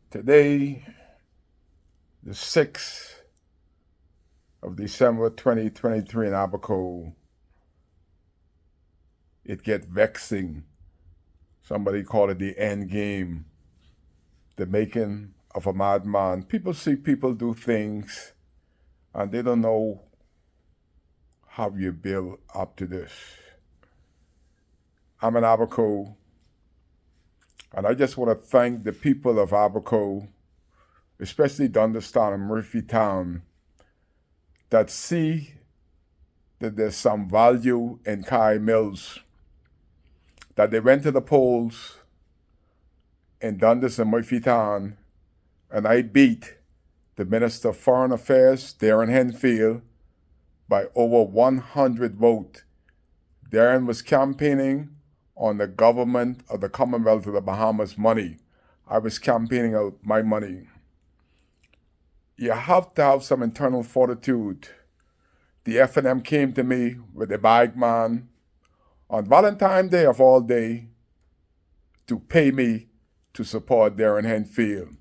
Today, the 6th of December 2023 in Abaco, it get vexing. Somebody call it the end game, the making of a madman. People see people do things and they don't know how you build up to this. I'm in Abaco, and I just want to thank the people of Abaco, especially Dundestown and Murphytown, that see that there's some value in Kai Mills, that they went to the polls in Dundas and Murphytown, and I beat the Minister of Foreign Affairs, Darren Henfield, by over 100 votes. Darren was campaigning on the government of the Commonwealth of the Bahamas money. I was campaigning out my money. You have to have some internal fortitude. The F&M came to me with a bag man on Valentine's Day of all day to pay me to support Darren Henfield.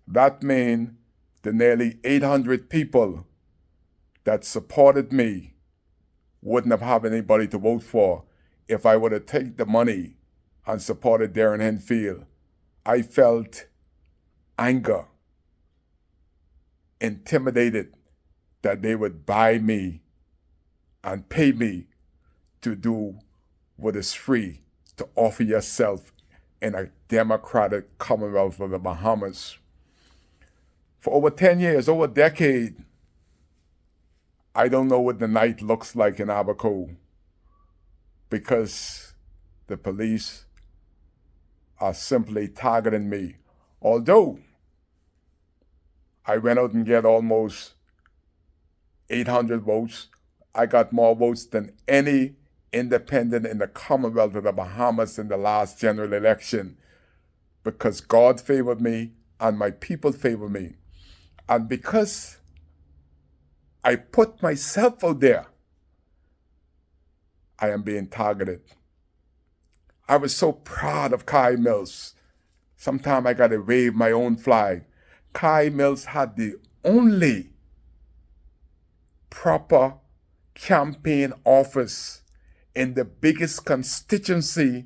That means the nearly 800 people that supported me wouldn't have had anybody to vote for if I would have taken the money and supported Darren Henfield. I felt anger, intimidated that they would buy me and pay me to do what is free, to offer yourself in a democratic Commonwealth of the Bahamas. For over 10 years, over a decade, I don't know what the night looks like in Abaco because the police are simply targeting me. Although I went out and get almost 800 votes, I got more votes than any independent in the Commonwealth of the Bahamas in the last general election because God favored me and my people favored me. And because I put myself out there, I am being targeted. I was so proud of Kai Mills. Sometimes I got to wave my own flag. Kai Mills had the only proper campaign office in the biggest constituency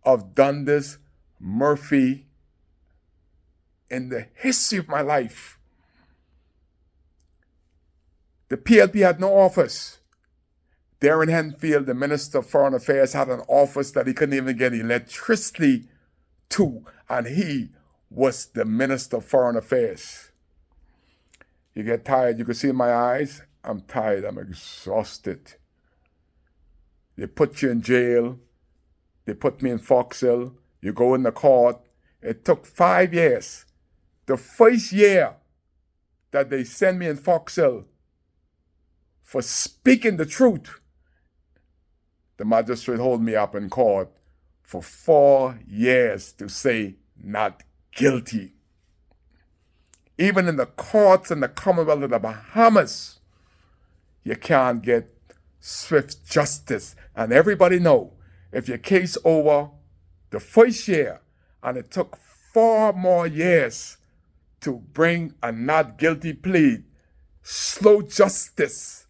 of Dundas, Murphy, in the history of my life. The PLP had no office. Darren Henfield, the Minister of Foreign Affairs, had an office that he couldn't even get electricity to, and he was the Minister of Foreign Affairs. You get tired. You can see in my eyes, I'm tired. I'm exhausted. They put you in jail. They put me in Foxhill. You go in the court. It took 5 years. The first year that they sent me in Foxhill for speaking the truth, the magistrate hold me up in court for 4 years to say not guilty. Even in the courts in the Commonwealth of the Bahamas, you can't get swift justice. And everybody know, if your case over the first year and it took 4 more years to bring a not guilty plea, slow justice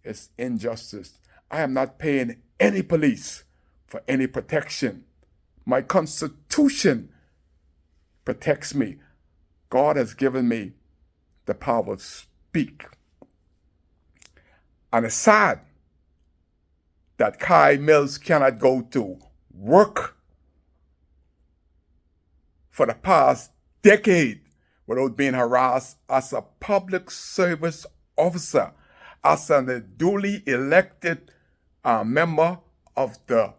is injustice. I am not paying any police for any protection. My Constitution protects me. God has given me the power to speak. And it's sad that Kai Mills cannot go to work for the past decade without being harassed as a public service officer, as a duly elected member of the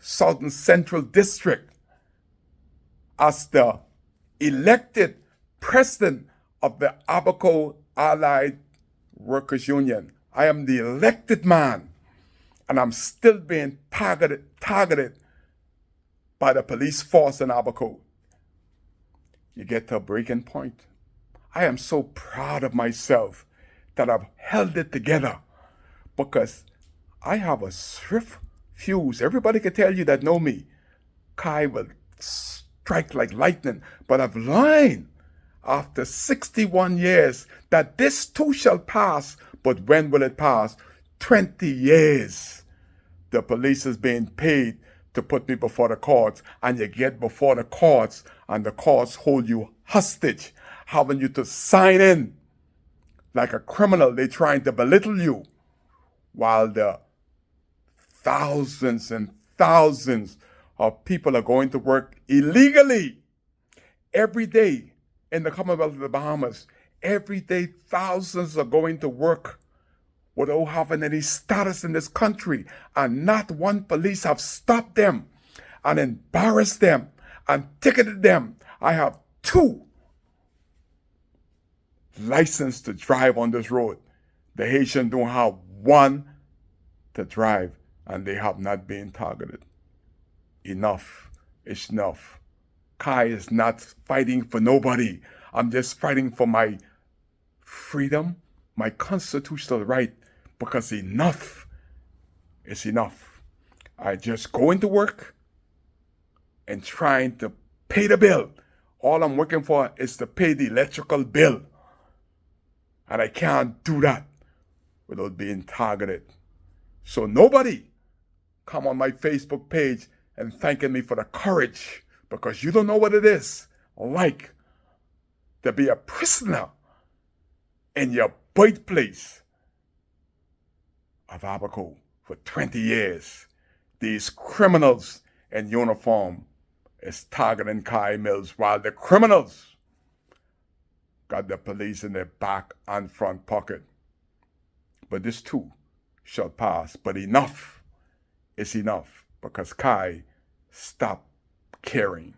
Southern Central District, as the elected president of the Abaco Allied Workers Union. I am the elected man, and I'm still being targeted by the police force in Abaco. You get to a breaking point. I am so proud of myself that I've held it together because I have a swift fuse. Everybody can tell you that know me. Kai will strike like lightning. But I've learned after 61 years that this too shall pass. But when will it pass? 20 years. The police is being paid to put me before the courts, and you get before the courts, and the courts hold you hostage, having you to sign in like a criminal. They're trying to belittle you, while the thousands and thousands of people are going to work illegally every day in the Commonwealth of the Bahamas. Every day, thousands are going to work without having any status in this country, and not one police have stopped them and embarrassed them and ticketed them. I have 2 license to drive on this road. The Haitians don't have 1 to drive, and they have not been targeted. Enough is enough. Kai is not fighting for nobody. I'm just fighting for my freedom, my constitutional right, because enough is enough. I just go into work and trying to pay the bill. All I'm working for is to pay the electrical bill. And I can't do that without being targeted. So nobody come on my Facebook page and thanking me for the courage, because you don't know what it is like to be a prisoner in your birthplace of Abaco for 20 years. These criminals in uniform is targeting Kai Mills, while the criminals got the police in their back and front pocket. But this too shall pass. But enough is enough, because Kai stopped caring.